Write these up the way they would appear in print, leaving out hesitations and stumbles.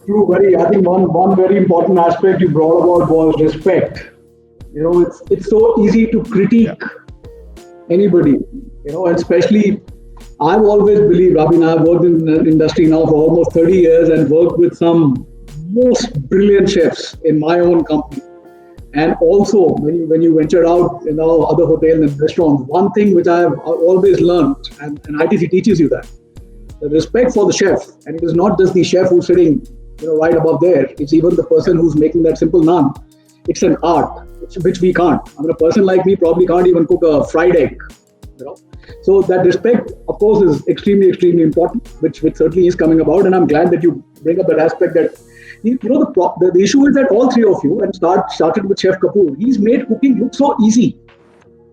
True, very. I think one very important aspect you brought about was respect. It's so easy to Yeah. critique anybody. And especially I've always believed. I mean, I've worked in the industry now for almost 30 years and worked with some most brilliant chefs in my own company. And also, when you venture out, other hotels and restaurants, one thing which I've always learned, and ITC teaches you that the respect for the chef, and it is not just the chef who's sitting, right above there. It's even the person who's making that simple naan. It's an art, which we can't. I mean, a person like me probably can't even cook a fried egg. You know, so that respect, of course, is extremely, extremely important, which certainly is coming about. And I'm glad that you bring up that aspect that the issue is that all three of you, and started with Chef Kapoor, he's made cooking look so easy.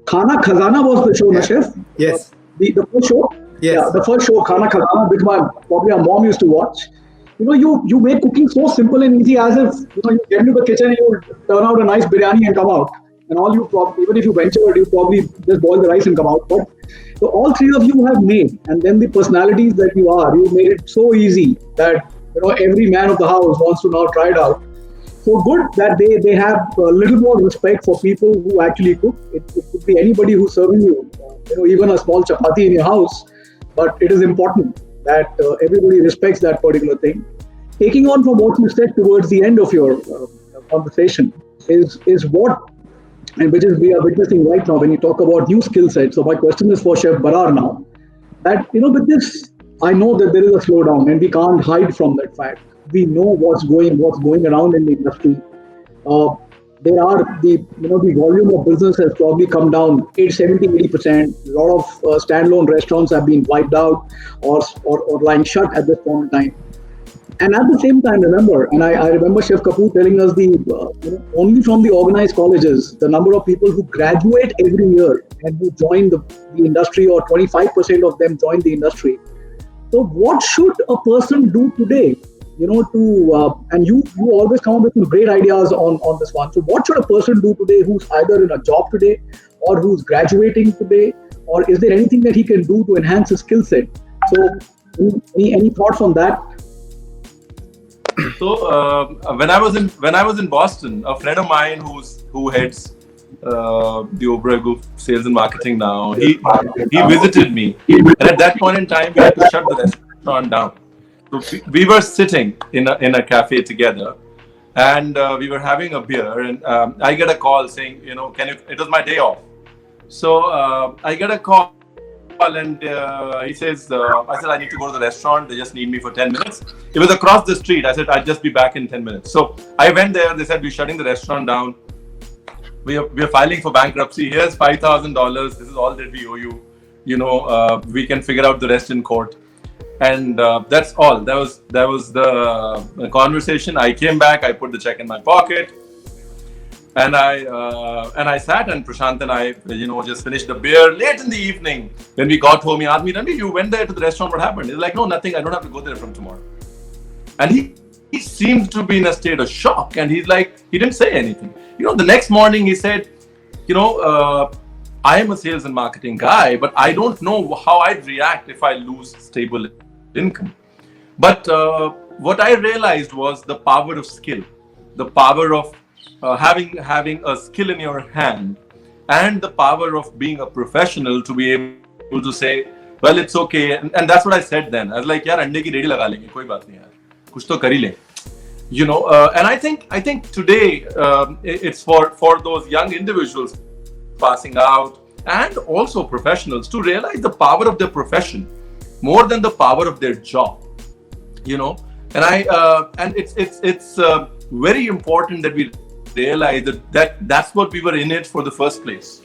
Khana Khazana was the show, na Yeah. chef? Yes. The first show? Yeah, Yes. the first show, Khana Khazana, which probably our mom used to watch. You make cooking so simple and easy as if, you get into the kitchen and you turn out a nice biryani and come out. And even if you ventured, you probably just boil the rice and come out. But so all three of you have made, and then the personalities that you made it so easy that, every man of the house wants to now try it out. So good that they have a little more respect for people who actually cook. It could be anybody who's serving you, even a small chapati in your house. But it is important that everybody respects that particular thing. Taking on from what you said towards the end of your conversation is what, and which is we are witnessing right now when you talk about new skill sets. So my question is for Chef Barar now, that with this, I know that there is a slowdown and we can't hide from that fact. We know what's going around in the industry. uh, there are the volume of business has probably come down 70-80%. A lot of standalone restaurants have been wiped out, or lying shut at this point in time. And at the same time, remember, and I remember Chef Kapoor telling us only from the organized colleges, the number of people who graduate every year and who join the industry, or 25% of them join the industry. So, what should a person do today? And you always come up with some great ideas on this one. So, what should a person do today who's either in a job today, or who's graduating today, or is there anything that he can do to enhance his skill set? So, any thoughts on that? So when I was in Boston, a friend of mine who heads the Oberoi Group sales and marketing now, he visited me, and at that point in time, we had to shut the restaurant down. So we were sitting in a cafe together, and we were having a beer, and I get a call saying, can you? It was my day off, so I get a call, and he says, I said, I need to go to the restaurant. They just need me for 10 minutes. It was across the street. I said, I'll just be back in 10 minutes. So I went there. They said, we're shutting the restaurant down. We are filing for bankruptcy. Here's $5,000. This is all that we owe you. We can figure out the rest in court. And that's all. That was the conversation. I came back. I put the check in my pocket. And I sat, and Prashant and I, just finished the beer late in the evening. When we got home, he asked me, Randy, you went there to the restaurant, what happened? He's like, no, nothing. I don't have to go there from tomorrow. And he seemed to be in a state of shock. And he's like, he didn't say anything. The next morning he said, I am a sales and marketing guy, but I don't know how I'd react if I lose stable income. But what I realized was the power of skill, the power of having a skill in your hand, and the power of being a professional to be able to say, well, it's okay. And that's what I said then. I was like, yaar, ande ki ready laga lenge, koi baat nahi yaar. Kuch to kar hi le. And I think today it's for those young individuals passing out, and also professionals, to realize the power of their profession more than the power of their job. And it's very important that we realize that's what we were in it for the first place.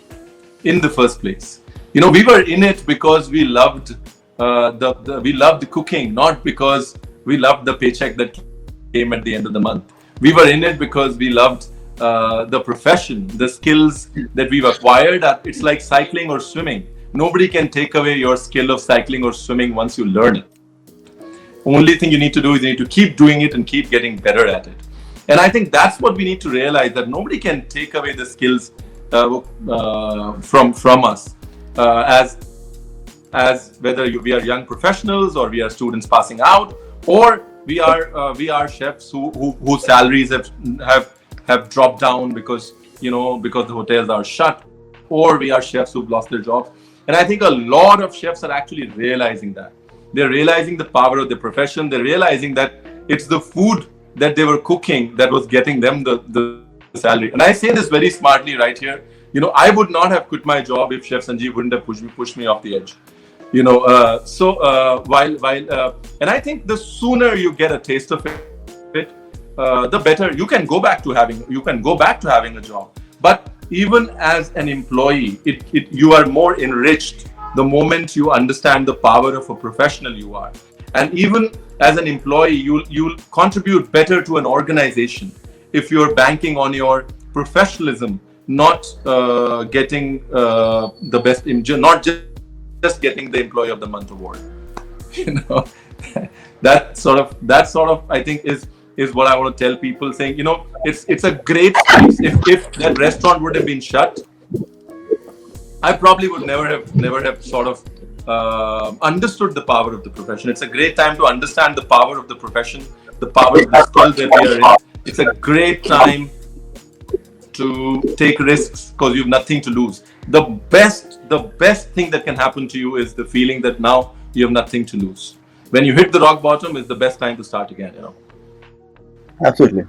In the first place, we were in it because we loved we loved cooking, not because we loved the paycheck that came at the end of the month. We were in it because we loved the profession, the skills that we've acquired. It's like cycling or swimming. Nobody can take away your skill of cycling or swimming once you learn it. Only thing you need to do is you need to keep doing it and keep getting better at it. And I think that's what we need to realize, that nobody can take away the skills from us, as whether we are young professionals or we are students passing out, or we are chefs whose salaries have dropped down because because the hotels are shut, or we are chefs who've lost their jobs. And I think a lot of chefs are actually realizing that. They're realizing the power of the profession. They're realizing that it's the food that they were cooking that was getting them the salary. And I say this very smartly right here. I would not have quit my job if Chef Sanjeev wouldn't have pushed me off the edge. And I think the sooner you get a taste of it, the better you can go back to having a job. But even as an employee, you are more enriched the moment you understand the power of a professional you are. And even as an employee, you'll contribute better to an organization if you're banking on your professionalism, not getting the best, not just getting the Employee of the Month award. That sort of I think is what I want to tell people, saying it's a great space. If that restaurant would have been shut, I probably would never have sort of understood the power of the profession. It's a great time to understand the power of the profession, the power of the skill that we are in. It's a great time to take risks because you have nothing to lose. The best thing that can happen to you is the feeling that now you have nothing to lose. When you hit the rock bottom, is the best time to start again. Absolutely.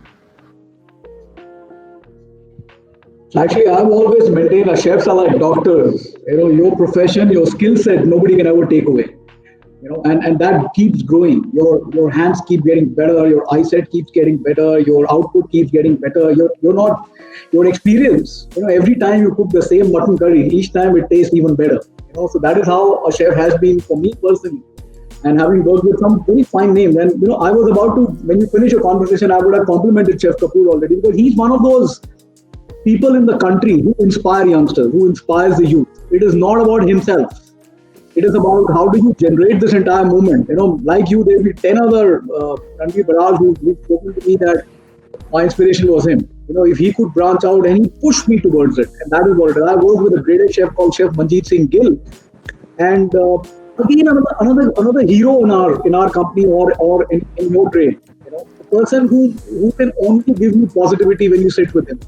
Actually, I've always maintained that chefs are like doctors. Your profession, your skill set, nobody can ever take away. And that keeps growing. Your hands keep getting better. Your eyesight keeps getting better. Your output keeps getting better. Your experience. Every time you cook the same mutton curry, each time it tastes even better. So that is how a chef has been for me personally. And having worked with some very fine names. And I was about to, when you finish your conversation, I would have complimented Chef Kapoor already, because he's one of those people in the country who inspire youngsters, who inspires the youth. It is not about himself. It is about how do you generate this entire movement. Like you, there will be 10 other Ranveer Baraj who've spoken to me that my inspiration was him. If he could branch out, and he pushed me towards it. And that is what it is. I worked with a great chef called Chef Manjeet Singh Gill. And again, another hero in our company or in your trade. A person who can only give you positivity when you sit with him.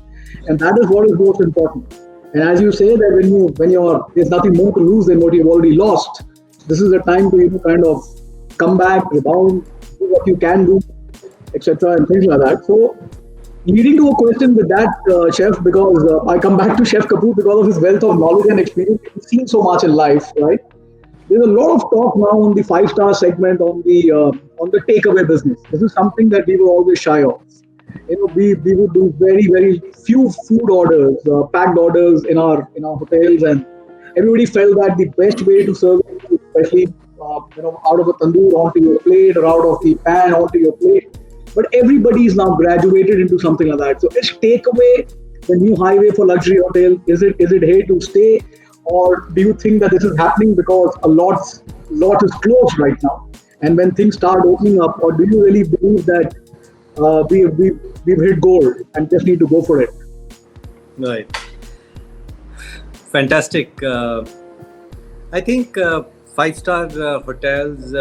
And that is what is most important. And as you say that when there's nothing more to lose than what you've already lost, this is the time to kind of come back, rebound, do what you can do, etc. and things like that. So, leading to a question with that, Chef, because I come back to Chef Kapoor because of his wealth of knowledge and experience. He's seen so much in life, right? There's a lot of talk now on the 5-star segment, on the takeaway business. This is something that we were always shy of. We would do very, very few food orders, packed orders in our hotels, and everybody felt that the best way to serve it, especially out of a tandoor onto your plate, or out of the pan onto your plate. But everybody is now graduated into something like that. So is takeaway the new highway for luxury hotel? Is it here to stay, or do you think that this is happening because a lot is closed right now, and when things start opening up, or do you really believe that we've hit gold and just need to go for it? Right. Fantastic. I think 5-star hotels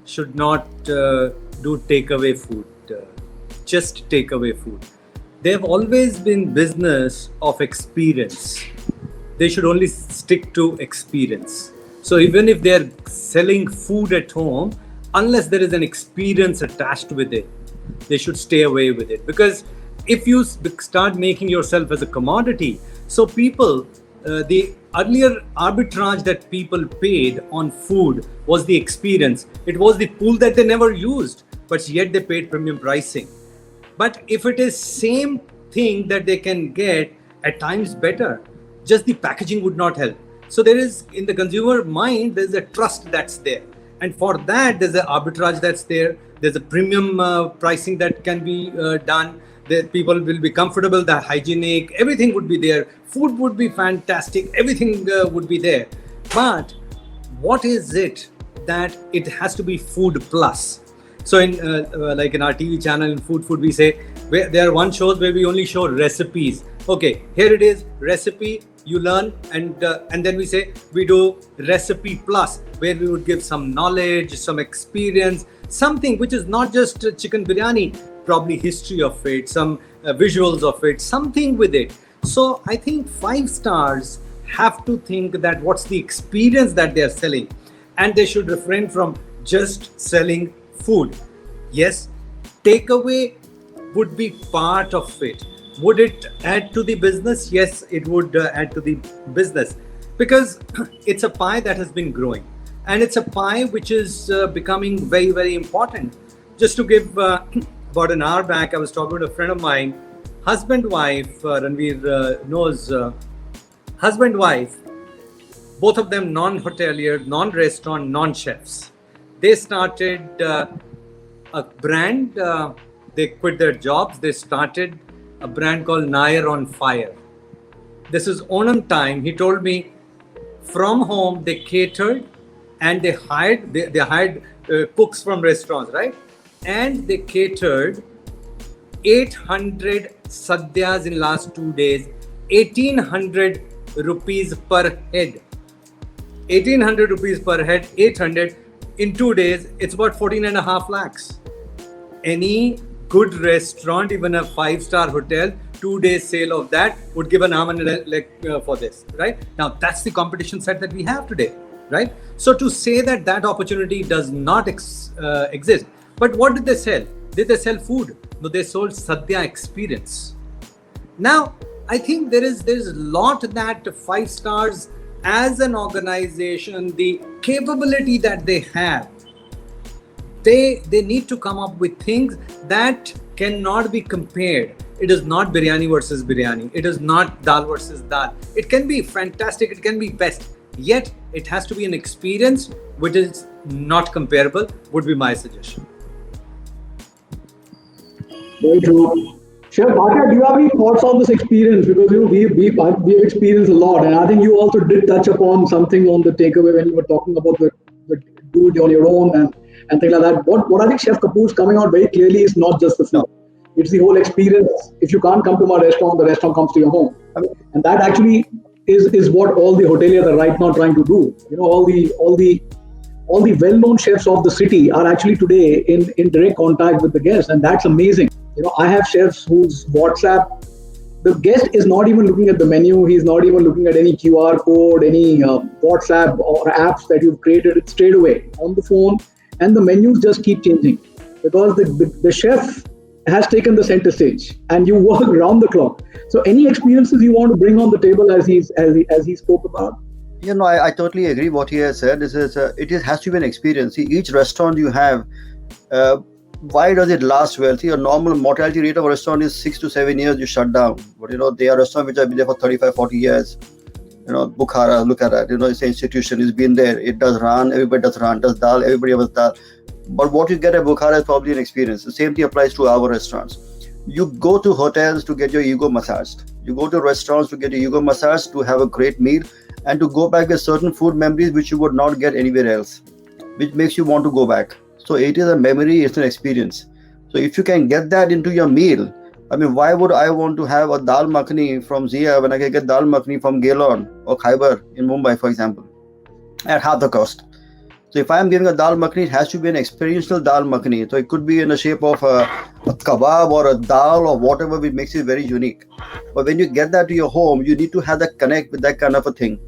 should not do takeaway food, just takeaway food. They've always been business of experience. They should only stick to experience. So even if they're selling food at home, unless there is an experience attached with it, they should stay away with it. Because if you start making yourself as a commodity, so people, the earlier arbitrage that people paid on food was the experience. It was the pool that they never used, but yet they paid premium pricing. But if it is same thing that they can get at times better, just the packaging would not help. So there is, in the consumer mind, there's a trust that's there. And for that, there's an arbitrage that's there. There's a premium pricing that can be done. The people will be comfortable, the hygienic, everything would be there. Food would be fantastic, everything would be there. But what is it that it has to be food plus? So in like in our TV channel in Food, we say there are one shows where we only show recipes. Okay, here it is, recipe you learn, and then we say we do recipe plus, where we would give some knowledge, some experience, something which is not just chicken biryani, probably history of it, some visuals of it, something with it. So I think 5 stars have to think that what's the experience that they are selling, and they should refrain from just selling food. Yes, takeaway would be part of it. Would it add to the business? Yes, it would add to the business, because it's a pie that has been growing, and it's a pie which is becoming very, very important. Just to give about an hour back, I was talking to a friend of mine, husband wife, Ranveer knows, husband wife, both of them non-hotelier, non-restaurant, non-chefs. They started a brand. They quit their jobs. They started a brand called Nair on Fire. This is Onam time. He told me from home they catered, and they hired cooks from restaurants, right? And they catered 800 sadhyas in last 2 days, 1800 rupees per head. 1800 rupees per head, 800 in 2 days, it's about 14.5 lakhs. Any good restaurant, even a 5-star hotel, 2 days sale of that would give an arm and a leg for this, right? Now that's the competition set that we have today, right? So to say that that opportunity does not exist, but what did they sell? Did they sell food? No, they sold sadhya experience. Now I think there's a lot that 5 stars as an organization, the capability that they have, they need to come up with things that cannot be compared. It is not biryani versus biryani. It is not dal versus dal. It can be fantastic. It can be best. Yet it has to be an experience which is not comparable, would be my suggestion. Very true. Chef Bhatia, do you have any thoughts on this experience? Because we've experienced a lot, and I think you also did touch upon something on the takeaway when you were talking about the do it on your own and things like that. What I think Chef Kapoor's coming out very clearly is not just the food; it's the whole experience. If you can't come to my restaurant, the restaurant comes to your home, and that actually is what all the hoteliers are right now trying to do. You know, all the well-known chefs of the city are actually today in direct contact with the guests, and that's amazing. You know, I have chefs whose WhatsApp, the guest is not even looking at the menu. He's not even looking at any QR code, any WhatsApp or apps that you've created. It's straight away on the phone, and the menus just keep changing because the chef has taken the center stage, and you work round the clock. So, any experiences you want to bring on the table as he spoke about? You know, I totally agree what he has said. It has to be an experience. See, each restaurant you have, why does it last well? See, a normal mortality rate of a restaurant is 6 to 7 years, you shut down. But, you know, there are restaurants which have been there for 35, 40 years. You know, Bukhara, look at that. You know, it's an institution, it's been there. It does run, everybody does run, does dal, everybody does dal. But what you get at Bukhara is probably an experience. The same thing applies to our restaurants. You go to hotels to get your ego massaged. You go to restaurants to get your ego massaged, to have a great meal, and to go back with certain food memories which you would not get anywhere else, which makes you want to go back. So it is a memory, it's an experience. So if you can get that into your meal, I mean, why would I want to have a dal makhani from Zia when I can get dal makhani from Gaylon or Khyber in Mumbai, for example, at half the cost? So if I am giving a dal makhani, it has to be an experiential dal makhani. So it could be in the shape of a kebab or a dal or whatever, which makes it very unique. But when you get that to your home, you need to have that connect with that kind of a thing.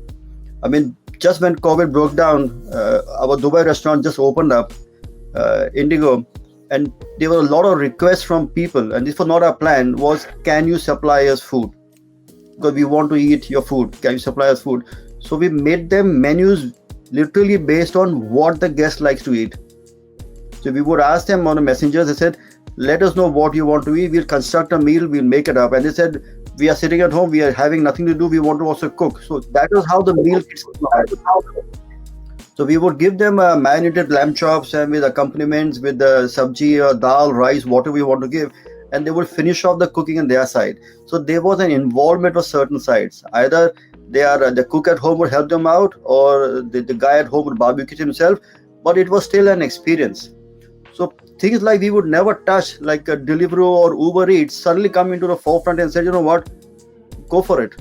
I mean, just when COVID broke down, our Dubai restaurant just opened up, Indigo, and there were a lot of requests from people, and this was not our plan, was can you supply us food? Because we want to eat your food. Can you supply us food? So we made them menus literally based on what the guest likes to eat. So we would ask them on a messenger, they said, let us know what you want to eat, we'll construct a meal, we'll make it up. And they said, we are sitting at home, we are having nothing to do, we want to also cook. So that was how the meal gets supplied. So we would give them marinated lamb chops and with accompaniments with the sabji or dal, rice, whatever we want to give, and they would finish off the cooking on their side. So there was an involvement of certain sides. Either the cook at home would help them out, or the guy at home would barbecue himself, but it was still an experience. So things like we would never touch, like a Deliveroo or Uber Eats, suddenly come into the forefront and said, you know what, go for it.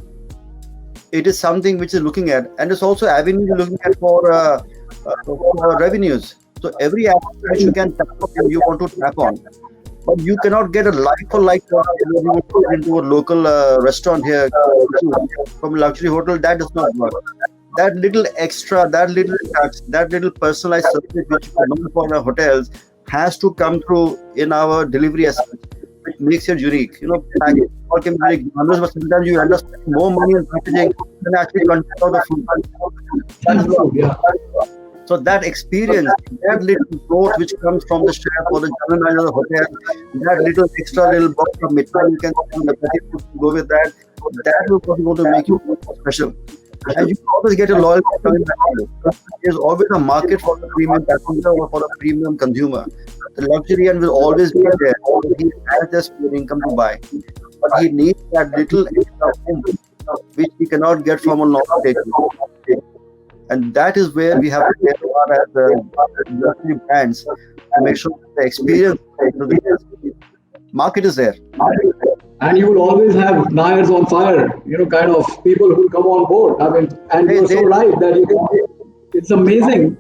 it is something which is looking at, and it's also avenue you're looking at for revenues. So every aspect which you can tap on, you want to tap on, but you cannot get a like for like into a local restaurant here from a luxury hotel. That does not work. That little extra, that little touch, that little personalized service which you know for our hotels has to come through in our delivery aspect, which makes it unique. You know, packaging all can be very glamorous, but sometimes you end up spending more money on packaging than actually content of the food. That's true, yeah. So that experience, that little growth which comes from the chef or the general manager of the hotel, that little extra little box of midnight you can send the petty food to go with that, that will probably going to make you more special. And you always get a loyal customer. There's always a market for the premium passenger or for the premium consumer. The luxury end will always be there. He has just pure income to buy, but he needs that little extra thing which he cannot get from a normal takeaway. And that is where we have to get as luxury brands to make sure that the experience, the market is there. And you will always have Nayars on fire, kind of people who come on board. I mean, and you're so right that it's amazing.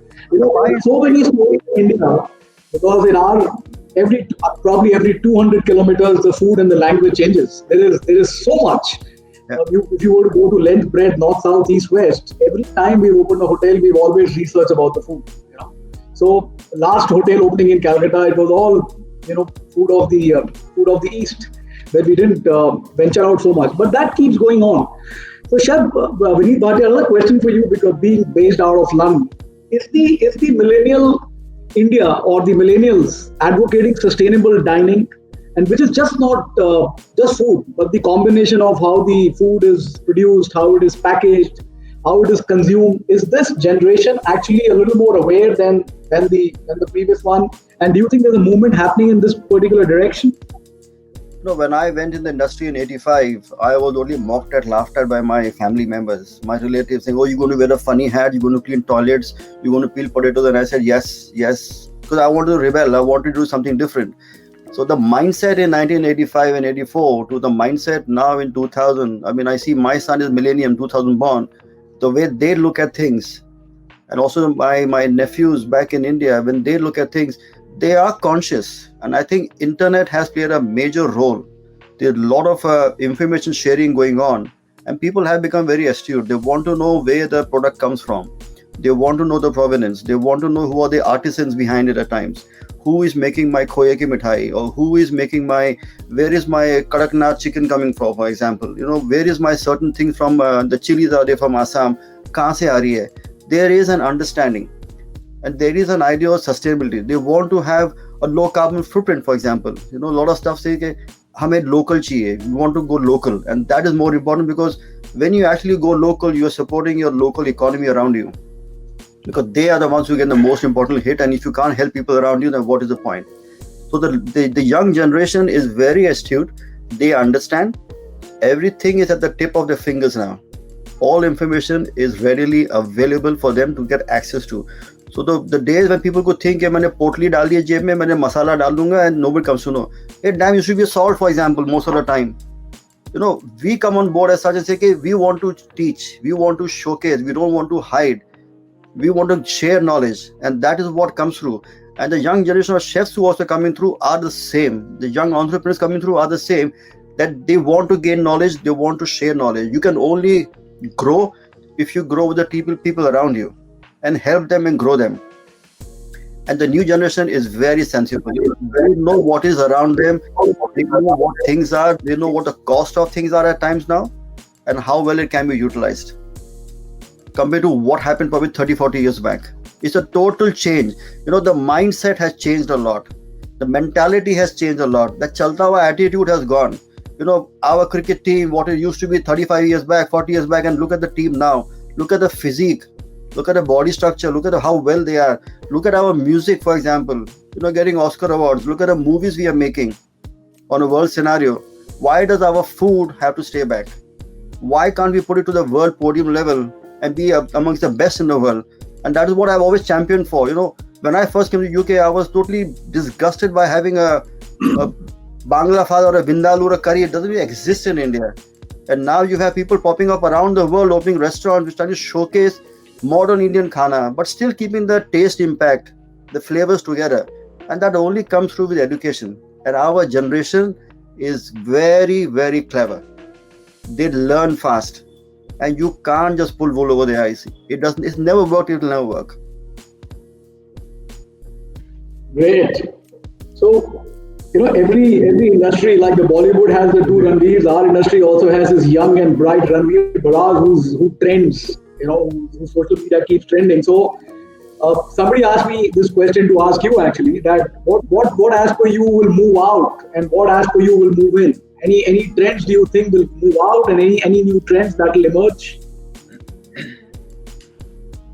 So many stories in India, because in probably every 200 kilometers, the food and the language changes. There is so much. Yeah. If you were to go to length, breadth, north, south, east, west, every time we open a hotel, we've always researched about the food. So last hotel opening in Calcutta, it was all food of the east, where we didn't venture out so much. But that keeps going on. So Chef Vineet Bhatia, another question for you, because being based out of London, is the millennial India or the millennials advocating sustainable dining, and which is just not just food, but the combination of how the food is produced, how it is packaged, how it is consumed? Is this generation actually a little more aware than the previous one? And do you think there's a movement happening in this particular direction? When I went in the industry in 85, I was only mocked at, laughed at by my family members, my relatives, saying, "Oh, you're going to wear a funny hat, you're going to clean toilets, you're going to peel potatoes." And I said, yes, because I wanted to rebel, I wanted to do something different. So the mindset in 1985 and 84 to the mindset now in 2000, I mean, I see my son is millennium, 2000 born, the way they look at things, and also my nephews back in India, when they look at things, they are conscious. And I think internet has played a major role. There's a lot of information sharing going on, and people have become very astute. They want to know where the product comes from. They want to know the provenance. They want to know who are the artisans behind it at times. Who is making my khoye ki mithai, or who is making where is my kadaknath chicken coming from, for example. Where is my certain thing from, the chilies are there from Assam, kahan se aa rahi hai? There is an understanding. And there is an idea of sustainability. They want to have a low carbon footprint, for example. A lot of stuff say that hame local chahiye. We want to go local. And that is more important, because when you actually go local, you're supporting your local economy around you, because they are the ones who get the most important hit. And if you can't help people around you, then what is the point? So the young generation is very astute. They understand everything is at the tip of their fingers now. All information is readily available for them to get access to. So the days when people could think, maine potli dal diya jeb mein, maine masala dal dunga, and nobody comes to know. Hey, damn, you should be salt, for example, most of the time. We come on board as such and say, okay, we want to teach, we want to showcase, we don't want to hide. We want to share knowledge, and that is what comes through. And the young generation of chefs who are also coming through are the same. The young entrepreneurs coming through are the same, that they want to gain knowledge, they want to share knowledge. You can only grow if you grow with the people around you and help them and grow them. And the new generation is very sensible. They know what is around them, they know what things are, they know what the cost of things are at times now, and how well it can be utilized compared to what happened probably 30-40 years back. It's a total change. The mindset has changed a lot. The mentality has changed a lot. The chalta hua attitude has gone. Our cricket team, what it used to be 35 years back, 40 years back, and look at the team now. Look at the physique. Look at the body structure. Look at how well they are. Look at our music, for example. Getting Oscar awards. Look at the movies we are making on a world scenario. Why does our food have to stay back? Why can't we put it to the world podium level and be amongst the best in the world? And that is what I've always championed for. When I first came to UK, I was totally disgusted by having a Bangla fad or a Vindaloo or a curry. It doesn't even exist in India. And now you have people popping up around the world opening restaurants which try to showcase modern Indian khana, but still keeping the taste impact, the flavors together. And that only comes through with education. And our generation is very, very clever. They learn fast. And you can't just pull wool over their eyes. It's never worked, it'll never work. Great. So, every industry, like the Bollywood has the two Ranveers, our industry also has this young and bright Ranveer Braz who trends, whose social media keeps trending. So, somebody asked me this question to ask you actually, that what as per you will move out and what as per you will move in? Any trends do you think will move out, and any new trends that will emerge?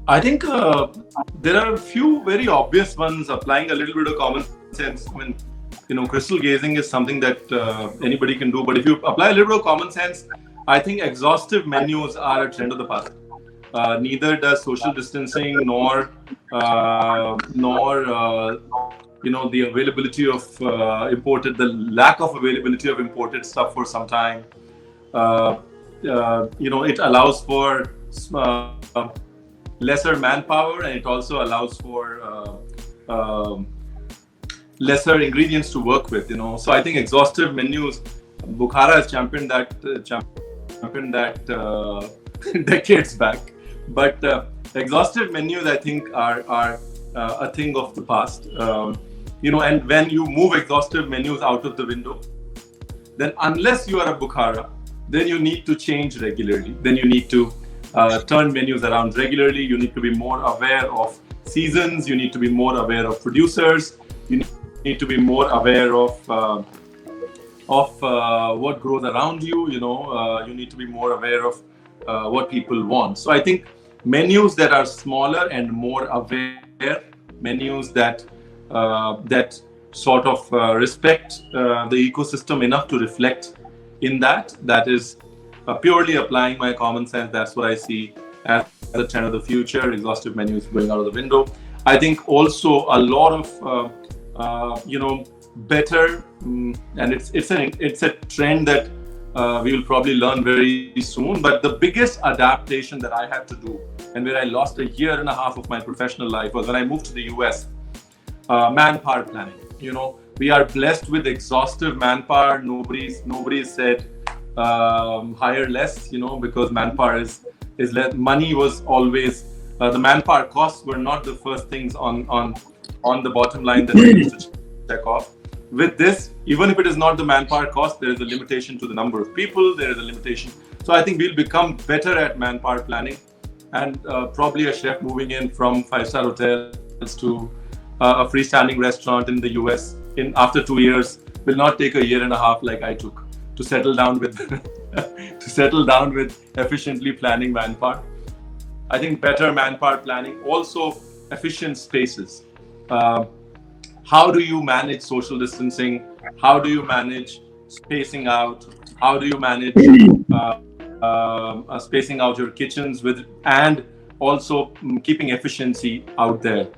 I think there are a few very obvious ones. Applying a little bit of common sense. I mean, crystal gazing is something that anybody can do. But if you apply a little bit of common sense, I think exhaustive menus are a trend of the past. Neither does social distancing nor the availability of the lack of availability of imported stuff for some time. It allows for lesser manpower, and it also allows for lesser ingredients to work with. So I think exhaustive menus, Bukhara has championed that decades back. But exhaustive menus, I think, are a thing of the past. And when you move exhaustive menus out of the window, then unless you are a Bukhara, then you need to change regularly. Then you need to turn menus around regularly. You need to be more aware of seasons. You need to be more aware of producers. You need to be more aware of what grows around you. You need to be more aware of what people want. So I think menus that are smaller and more aware, menus that sort of respect the ecosystem enough to reflect in that is purely applying my common sense. That's what I see as the trend of the future. Exhaustive menus going out of the window. I think also a lot of better, and it's a trend that we will probably learn very soon. But the biggest adaptation that I had to do, and where I lost a year and a half of my professional life, was when I moved to the US. Manpower planning. We are blessed with exhaustive manpower. Nobody said hire less. Because manpower is less. Money was always the manpower costs were not the first things on the bottom line that we used to check off. With this, even if it is not the manpower cost, there is a limitation to the number of people. There is a limitation. So I think we'll become better at manpower planning, and probably a chef moving in from 5-star hotels to a freestanding restaurant in the US after 2 years will not take a year and a half like I took to settle down with efficiently planning manpower. I think better manpower planning, also efficient spaces. How do you manage social distancing? How do you manage spacing out? How do you manage spacing out your kitchens and also keeping efficiency out there?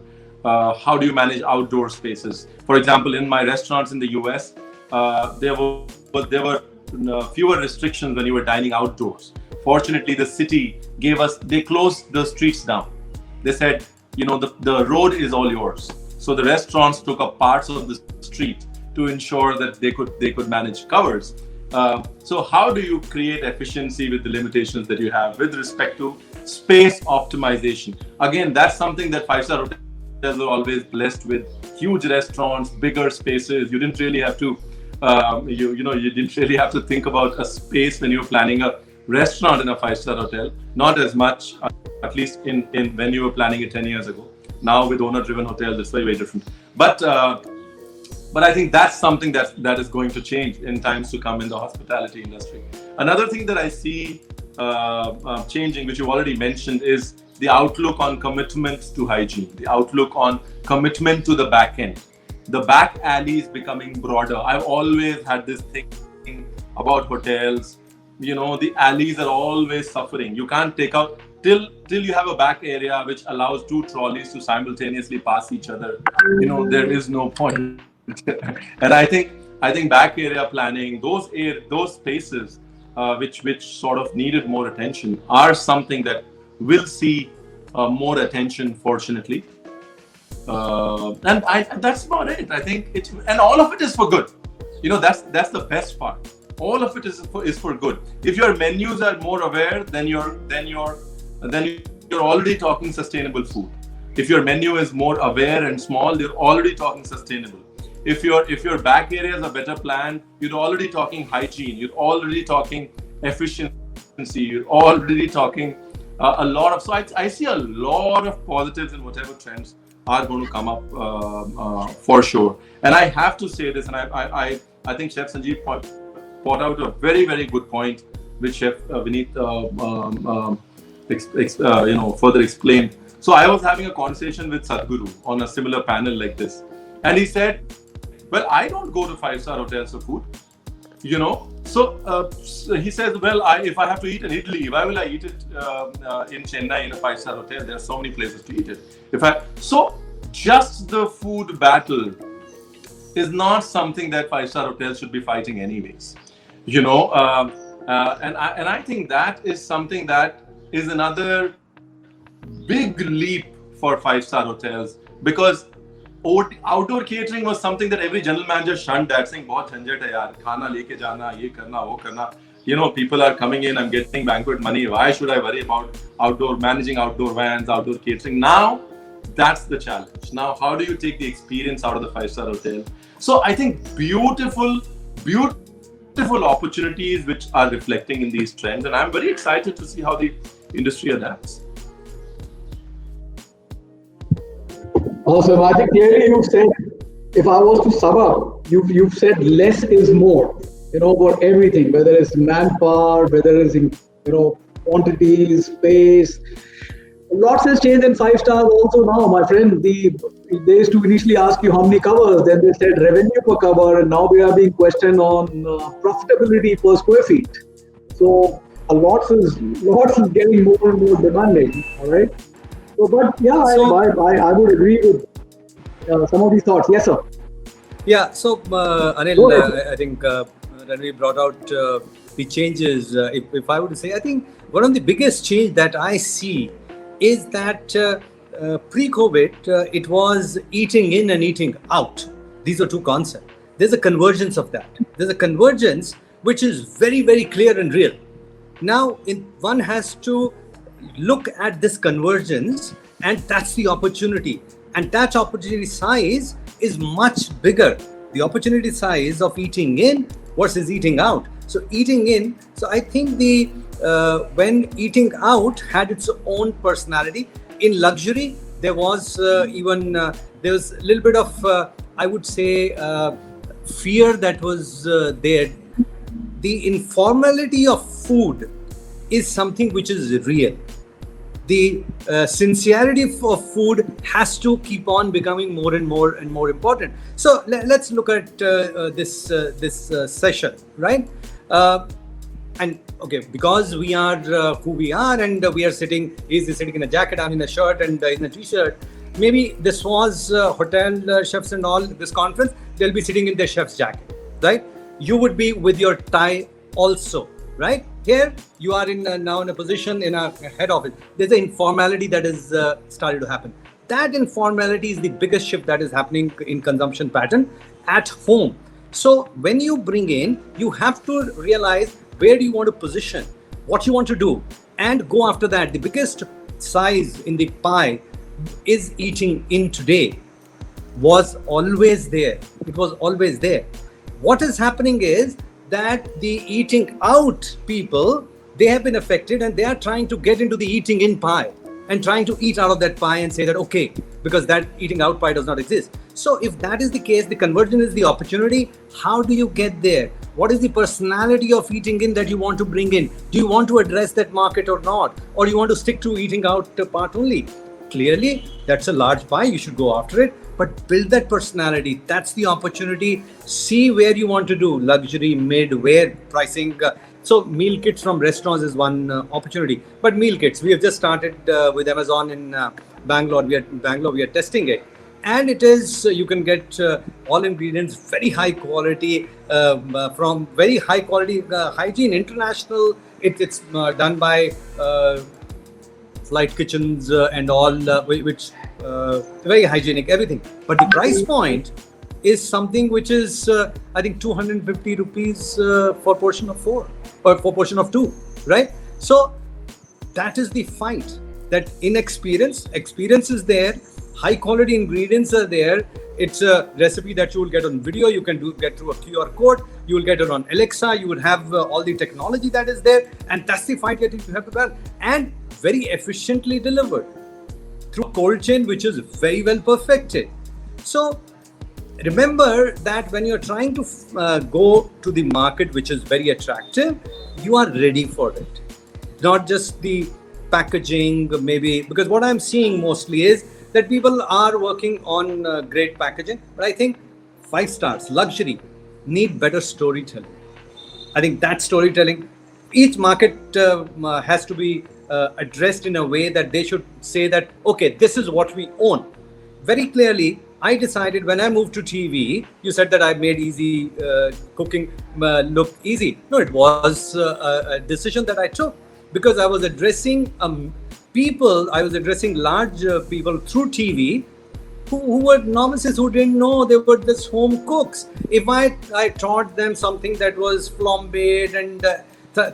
How do you manage outdoor spaces? For example, in my restaurants in the US, there were fewer restrictions when you were dining outdoors. Fortunately, the city they closed the streets down. They said, the road is all yours. So the restaurants took up parts of the street to ensure that they could manage covers. So how do you create efficiency with the limitations that you have with respect to space optimization? Again, that's something that 5-star hotels were always blessed with. Huge restaurants, bigger spaces. You didn't really have to, you didn't really have to think about a space when you're planning a restaurant in a 5-star hotel. Not as much, at least in when you were planning it 10 years ago. Now with owner-driven hotels, it's very, very different. But I think that's something that is going to change in times to come in the hospitality industry. Another thing that I see changing, which you already mentioned, is the outlook on commitment to hygiene, the outlook on commitment to the back end. The back alley is becoming broader. I've always had this thing about hotels. The alleys are always suffering. You can't take out till you have a back area which allows 2 trolleys to simultaneously pass each other. There is no point. And I think back area planning, those spaces which sort of needed more attention, are something that will see more attention, fortunately. And that's about it. I think and all of it is for good. That's the best part. All of it is for good. If your menus are more aware, then you're already talking sustainable food. If your menu is more aware and small, you're already talking sustainable. If your back areas are better planned, you're already talking hygiene. You're already talking efficiency. You're already talking a lot of. So I see a lot of positives in whatever trends are going to come up for sure. And I have to say this, and I think Chef Sanjeev brought out a very, very good point, which Chef Vineet further explained. So I was having a conversation with Sadhguru on a similar panel like this, and he said, "Well, I don't go to 5-star hotels for food, So he says, well, if I have to eat an idli, why will I eat it in Chennai in a 5-star hotel? There are so many places to eat it. So just the food battle is not something that 5-star hotels should be fighting anyways. And I think that is something that is another big leap for 5-star hotels, because outdoor catering was something that every general manager shunned at, saying, "Bahut jhanjat hai yaar, khana leke jana, ye karna, wo karna. People are coming in, I'm getting banquet money. Why should I worry about managing outdoor vans, outdoor catering?" Now, that's the challenge. Now, how do you take the experience out of the 5-star hotel? So I think beautiful opportunities which are reflecting in these trends, and I'm very excited to see how the industry adapts. Awesome. I think clearly you said, if I was to sum up, you've said less is more, for everything, whether it's manpower, whether it's quantities, space. Lots has changed in 5 stars also now, my friend. They used to initially ask you how many covers, then they said revenue per cover, and now we are being questioned on profitability per square feet. So lots is getting more and more demanding. All right. So, but yeah, I would agree with some of these thoughts. Yes, sir. Yeah. So Anil, I think Ranveer brought out the changes. If I were to say, I think one of the biggest change that I see is that pre-COVID, it was eating in and eating out. These are two concepts. There's a convergence of that. There's a convergence which is very, very clear and real. Now, one has to look at this convergence, and that's the opportunity. And that opportunity size is much bigger. The opportunity size of eating in versus eating out. So eating in, so I think when eating out had its own personality. In luxury, there was there was a little bit of I would say fear that was there. The informality of food is something which is real. The sincerity of food has to keep on becoming more and more and more important. So let's look at this session, right? And okay, because we are who we are, and we are sitting, he's sitting in a jacket, I'm in a shirt and in a t-shirt. Maybe this was hotel chefs and all, this conference, they'll be sitting in their chef's jacket, right? You would be with your tie also, right? Here, you are now in a position in a head office. There's an informality that is started to happen. That informality is the biggest shift that is happening in consumption pattern at home. So when you bring in, you have to realize where do you want to position, what you want to do, and go after that. The biggest size in the pie is eating in today. Was always there. It was always there. What is happening is that the eating out people, they have been affected, and they are trying to get into the eating in pie and trying to eat out of that pie and say that, okay, because that eating out pie does not exist. So if that is the case, the conversion is the opportunity. How do you get there? What is the personality of eating in that you want to bring in? Do you want to address that market or not? Or you want to stick to eating out part only? Clearly, that's a large pie. You should go after it. But build that personality. That's the opportunity. See where you want to do. Luxury, mid, where pricing. So meal kits from restaurants is one opportunity. But meal kits, we have just started with Amazon in Bangalore. We are testing it. And it is, you can get all ingredients, very high quality, from very high quality hygiene, international. It's done by flight kitchens and all, which very hygienic, everything. But the price point is something which is, I think, 250 rupees for portion of 4 or for portion of 2, right? So that is the fight. That experience is there, high quality ingredients are there. It's a recipe that you will get on video. You can get through a QR code. You will get it on Alexa. You will have all the technology that is there, and that's the fight that you have to run, and very efficiently delivered through a cold chain, which is very well perfected. So remember that when you're trying to go to the market, which is very attractive, you are ready for it. Not just the packaging, maybe, because what I'm seeing mostly is that people are working on great packaging, but I think 5 stars, luxury, need better storytelling. I think that storytelling, each market has to be addressed in a way that they should say that, okay, this is what we own. Very clearly, I decided when I moved to TV, you said that I made easy cooking look easy. No, it was a decision that I took because I was addressing people, I was addressing large people through TV who were novices, who didn't know, they were just home cooks. If I taught them something that was flambéed and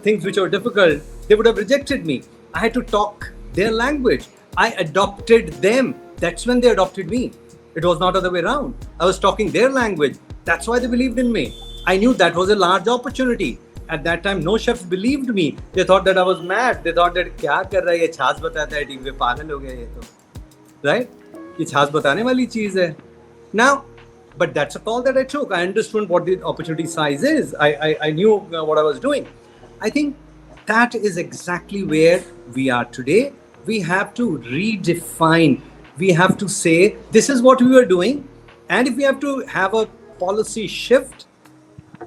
things which were difficult, they would have rejected me. I had to talk their language. I adopted them. That's when they adopted me. It was not the other way around. I was talking their language. That's why they believed in me. I knew that was a large opportunity. At that time, no chefs believed me. They thought that I was mad. They thought that क्या कर रहा है ये छाछ बताता है TV पे पागल हो गया ये तो, right? ये छाछ बताने वाली चीज है. Now, but that's a call that I took. I understood what the opportunity size is. I knew what I was doing. I think that is exactly where we are today. We have to redefine. We have to say this is what we are doing, and if we have to have a policy shift,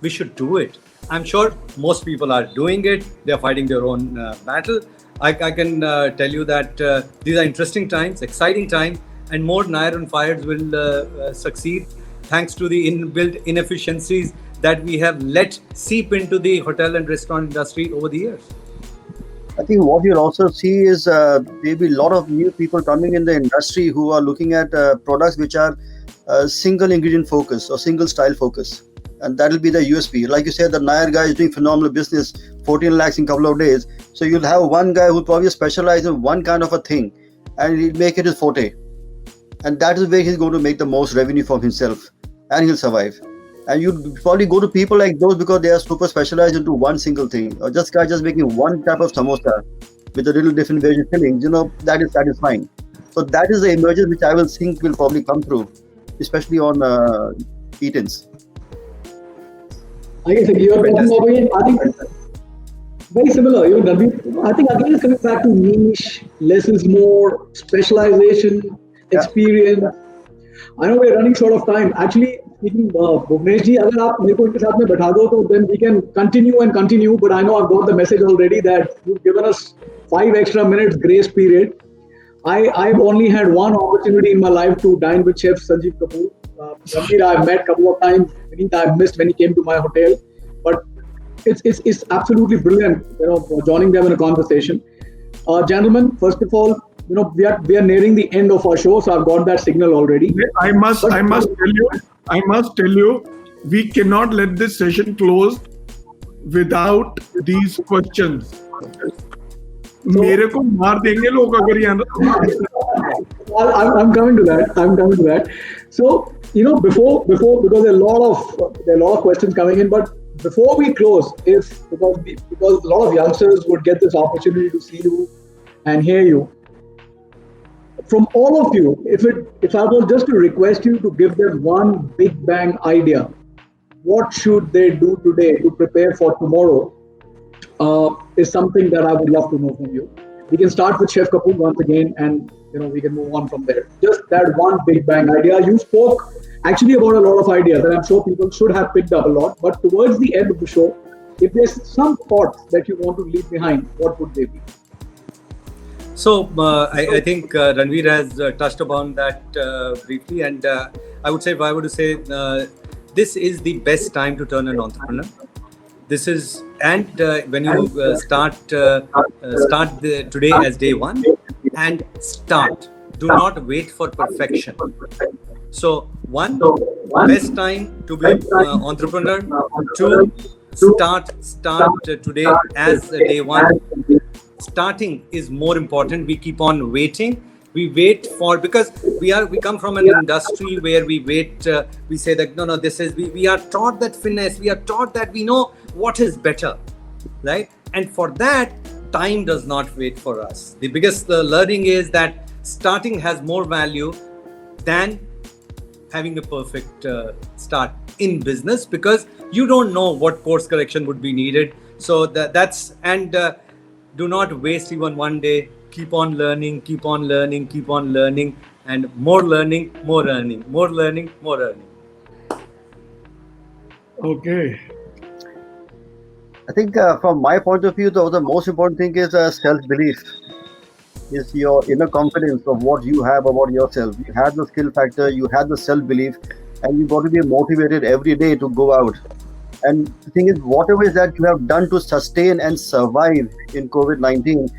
we should do it. I'm sure most people are doing it. They're fighting their own battle. I can tell you that these are interesting times, exciting times, and more iron fires will succeed thanks to the inbuilt inefficiencies that we have let seep into the hotel and restaurant industry over the years. I think what you'll also see is there'll be a lot of new people coming in the industry who are looking at products which are single ingredient focus or single style focus. And that will be the USP. Like you said, the Nair guy is doing phenomenal business, 14 lakhs in a couple of days. So you'll have one guy who probably specializes in one kind of a thing and he'll make it his forte. And that is where he's going to make the most revenue for himself and he'll survive. And you probably go to people like those because they are super specialized into one single thing. Or just guy just making one type of samosa with a little different version fillings, that is satisfying. So that is the emergence which I will think will probably come through, especially on eat-ins. I guess you're talking about it. I think very similar. I think again it's coming back to niche, less is more, specialization, experience. I know we're running short of time. Actually, speaking Bhuvnesh ji, अगर आप मेरे को इनके साथ में बैठा दो तो then we can continue. But I know I've got the message already that you've given us 5 extra minutes grace period. I've only had one opportunity in my life to dine with Chef Sanjeev Kapoor. Ranveer I've met a couple of times. Vineet I've missed when he came to my hotel. But it's absolutely brilliant, joining them in a conversation. Gentlemen, first of all, we are nearing the end of our show, so I've got that signal already. I must tell you, we cannot let this session close without these questions. मेरे को मार देंगे लोग अगर I'm coming to that. So before because there are a lot of questions coming in, but before we close, because a lot of youngsters would get this opportunity to see you and hear you. From all of you, if I was just to request you to give them one big bang idea, what should they do today to prepare for tomorrow? Is something that I would love to know from you. We can start with Chef Kapoor once again, and we can move on from there. Just that one big bang idea. You spoke actually about a lot of ideas, and I'm sure people should have picked up a lot. But towards the end of the show, if there's some thoughts that you want to leave behind, what would they be? So I think Ranveer has touched upon that briefly, and I would say, if I were to say, this is the best time to turn an entrepreneur. This is, and when you start today as day one, and start. Do not wait for perfection. So one, best time to be an entrepreneur. Two, start today as day one. Starting is more important. We keep on waiting. We wait for, because we come from an industry where we wait. We say that no, this is, we are taught that finesse. We are taught that we know what is better, right? And for that, time does not wait for us. The biggest learning is that starting has more value than having a perfect start in business, because you don't know what course correction would be needed. So that's, and do not waste even one day. Keep on learning, keep on learning, keep on learning, and more learning, more earning, more learning, more earning. Okay. I think from my point of view, the most important thing is self-belief. Is your inner confidence of what you have about yourself. You have the skill factor, you have the self-belief, and you got to be motivated every day to go out. And the thing is, whatever is that you have done to sustain and survive in COVID-19,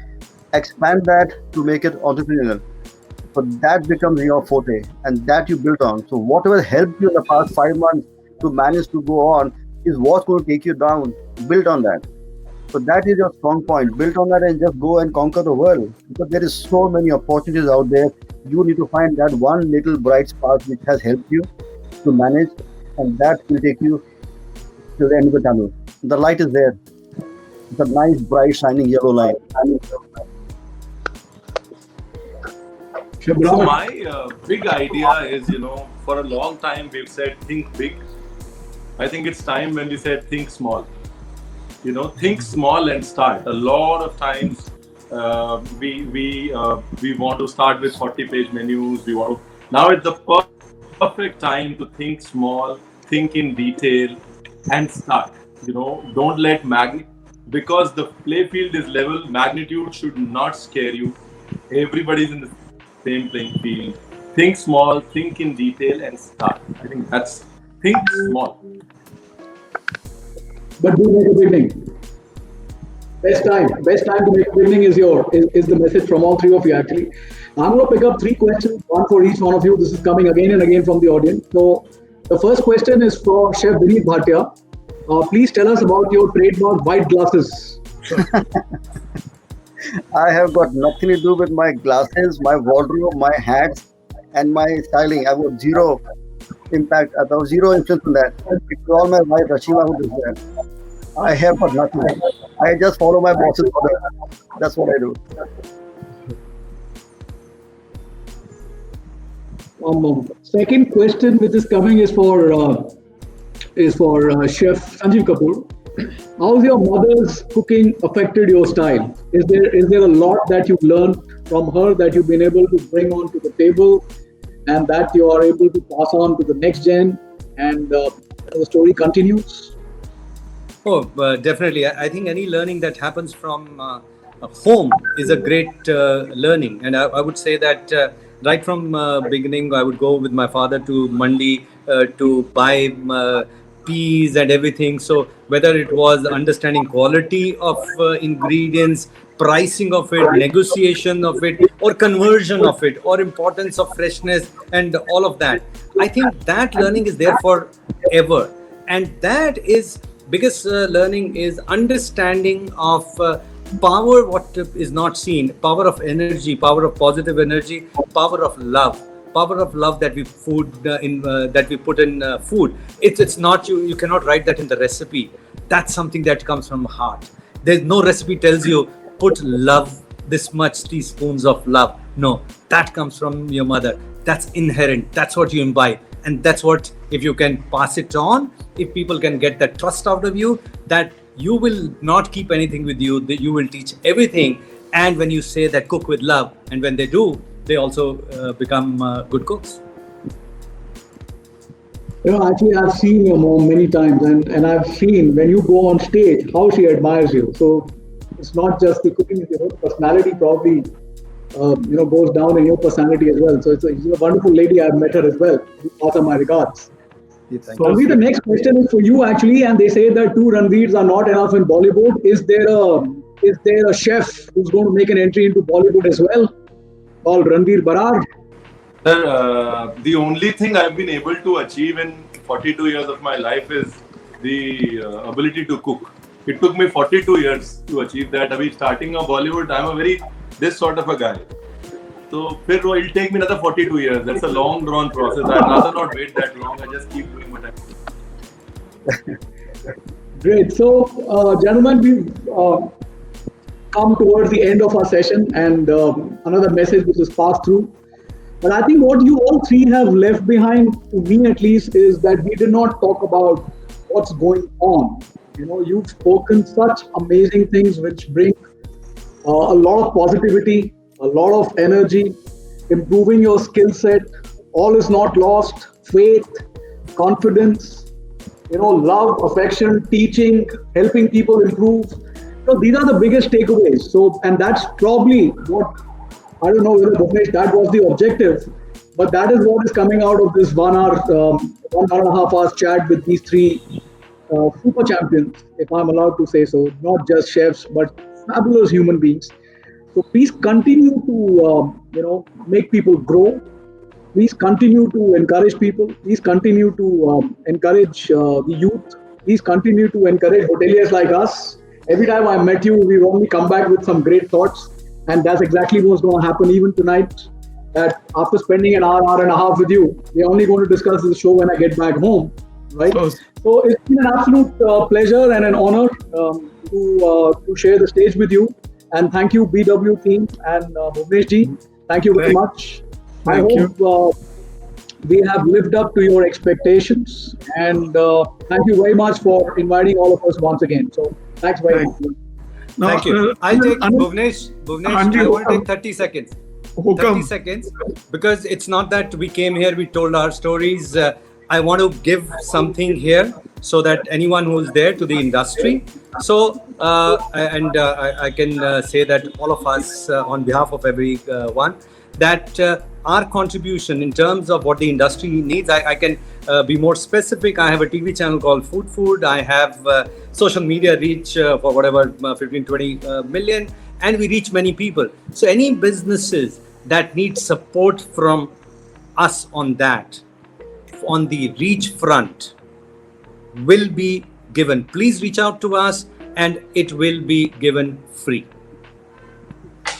expand that to make it entrepreneurial. So that becomes your forte, and that you built on. So whatever helped you in the past 5 months to manage to go on is what's going to take you down. Build on that. So that is your strong point. Build on that and just go and conquer the world. Because there is so many opportunities out there. You need to find that one little bright spark which has helped you to manage, and that will take you to the end of the tunnel. The light is there. It's a nice, bright, shining yellow light. So my big idea is, for a long time we've said think big. I think it's time when we said think small. Think small and start. A lot of times we want to start with 40-page menus. Now it's the perfect time to think small, think in detail, and start. Don't let because the play field is level. Magnitude should not scare you. Everybody's in the same playing field. Think small, think in detail, and start. I think that's think small. But do make a beginning. Best time to make a beginning is the message from all three of you actually. I'm going to pick up 3 questions, one for each one of you. This is coming again and again from the audience. So the first question is for Chef Vineet Bhatia. Please tell us about your trademark white glasses. I have got nothing to do with my glasses, my wardrobe, my hats, and my styling. I got zero impact. I have zero influence on that. It's all my wife Rashima who does that. I have got nothing. I just follow my boss's order. That's what I do. Second question which is coming is for Chef Sanjeev Kapoor. How's your mother's cooking affected your style? Is there a lot that you've learned from her that you've been able to bring onto the table, and that you are able to pass on to the next gen, and the story continues? Oh, definitely. I think any learning that happens from home is a great learning. And I would say that right from beginning, I would go with my father to Mandi to buy peas and everything. So whether it was understanding quality of ingredients, pricing of it, negotiation of it, or conversion of it, or importance of freshness and all of that, I think that learning is there forever. And that is biggest learning is understanding of power, what is not seen, power of energy, power of positive energy, power of love that we put in food. It's not you cannot write that in the recipe. That's something that comes from heart. There's no recipe tells you put love, this much teaspoons of love. No, that comes from your mother. That's inherent. That's what you imbibe. And that's what, if you can pass it on, if people can get that trust out of you, that you will not keep anything with you, that you will teach everything. And when you say that cook with love, and when they do, they also become good cooks. Actually, I've seen your mom many times, and I've seen when you go on stage how she admires you. So it's not just the cooking, your personality probably goes down in your personality as well. So she's a wonderful lady. I've met her as well. Offer my regards. Thank So the next question is for you actually, and they say that 2 Ranveers are not enough in Bollywood. Is there a chef who's going to make an entry into Bollywood as well, called Ranveer Barar? Sir, the only thing I've been able to achieve in 42 years of my life is the ability to cook. It took me 42 years to achieve that. Abhi starting of Bollywood, I'm this sort of a guy. So it'll take me another 42 years. That's a long drawn process. I'd rather not wait that long. I just keep doing what I'm doing. Great. So, gentlemen, we've come towards the end of our session, and another message which is passed through. But I think what you all three have left behind, to me at least, is that we did not talk about what's going on. You've spoken such amazing things which bring a lot of positivity, a lot of energy, improving your skill set. All is not lost. Faith, confidence, love, affection, teaching, helping people improve. These are the biggest takeaways. So, and that's probably what, I don't know whether Bhuvnesh, that was the objective, but that is what is coming out of this 1 hour, 1.5 hours chat with these 3 super champions, if I'm allowed to say so, not just chefs, but fabulous human beings. So please continue to, make people grow. Please continue to encourage people. Please continue to encourage the youth. Please continue to encourage hoteliers like us. Every time I met you, we've only come back with some great thoughts. And that's exactly what's going to happen even tonight. That after spending an hour and a half with you, we're only going to discuss the show when I get back home. Right? So it's been an absolute pleasure and an honor to share the stage with you. And thank you, BW team and Bhuvnesh ji. Thank you very much. I hope we have lived up to your expectations. And thank you very much for inviting all of us once again. So thanks very much. No, Thank you. I'll take Bhuvnesh. I want to take 30 seconds. 30 seconds. Because it's not that we came here, we told our stories. I want to give something here so that anyone who's there to the industry. So, I can say that all of us, on behalf of everyone, that our contribution in terms of what the industry needs, I can be more specific. I have a TV channel called Food. I have social media reach for whatever 15-20 million, and we reach many people. So any businesses that need support from us on that, on the reach front, will be given. Please reach out to us and it will be given free.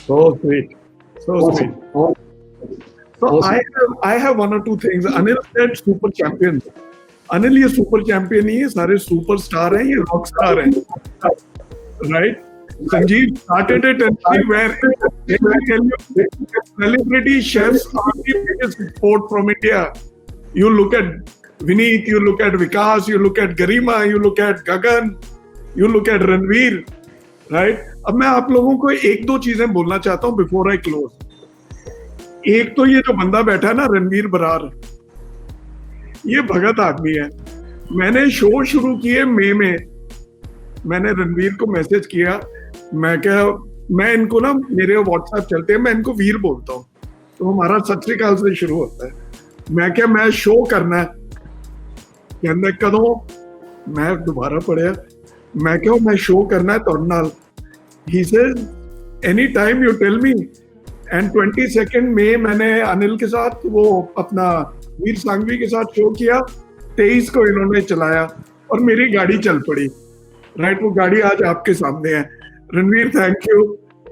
So sweet. So Awesome. sweet. So Awesome. I have 1 or 2 things. Anil said super champion. Anil ये super champion नहीं है, सारे superstar हैं, ये rock star हैं, right? Sanjeev started it and where let me tell you, celebrity chefs are the biggest support from India. You look at Vineet, you look at Vikas, you look at Garima, you look at Gagan, you look at Ranveer, right? अब मैं आप लोगों को 1-2 चीजें बोलना चाहता हूँ before I close. एक तो ये जो बंदा बैठा है ना, रणवीर बरार, ये भगत आदमी है. मैंने शो शुरू किए मई में, मैंने रणवीर को मैसेज किया, मैं इनको ना, मेरे व्हाट्सएप चलते हैं, मैं इनको वीर बोलता हूँ, तो हमारा सत श्री अकाल से शुरू होता है. मैं शो करना है, कहने कदों मैं दोबारा पढ़िया, मैं शो करना है तुहाडे नाल. He says anytime you tell me. And 22 में मैंने अनिल के साथ वो अपना वीर सांघवी के साथ शो किया, 23 को इन्होंने चलाया और मेरी गाड़ी चल पड़ी, राइट? वो गाड़ी आज आपके सामने है. Ranveer, thank you,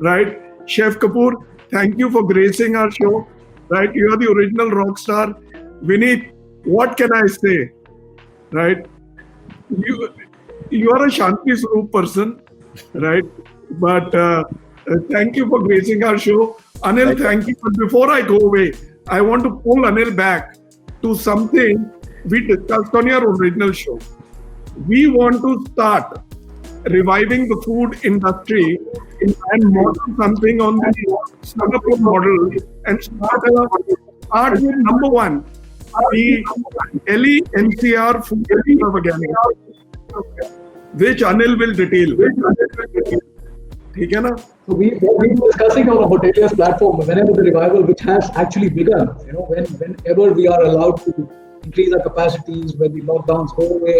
right? Chef Kapoor, thank you for gracing our show, right? You are the original rock star. Vineet, what can I say, right? You are a Shanti Swaroop person, right? But thank you for gracing our show. Anil, thank you. But before I go away, I want to pull Anil back to something we discussed on your original show. We want to start reviving the food industry and model something on the Singapore model and start with number 1, the Delhi NCR food extravaganza, which Anil will detail. ठीक है ना? So we've been discussing on a hoteliers platform whenever the revival, which has actually begun, whenever we are allowed to increase our capacities, when the lockdowns go away,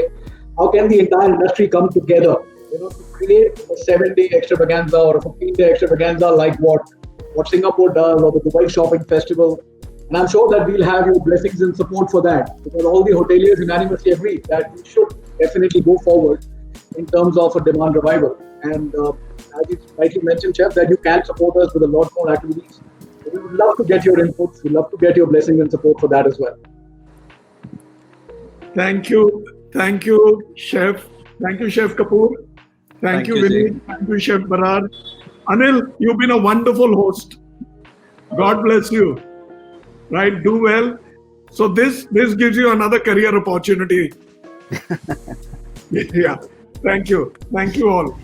how can the entire industry come together, to create a 7-day extravaganza or a 15-day extravaganza like what Singapore does, or the Dubai Shopping Festival. And I'm sure that we'll have your blessings and support for that, because all the hoteliers unanimously agree that we should definitely go forward in terms of a demand revival. And as you rightly mentioned, Chef, that you can support us with a lot more activities. So we would love to get your inputs. We'd love to get your blessings and support for that as well. Thank you, Chef. Thank you, Chef Kapoor. Thank you, Vinny. Thank you, Chef Barar. Anil, you've been a wonderful host. God bless you. Right, do well. So this gives you another career opportunity. Yeah. Thank you all.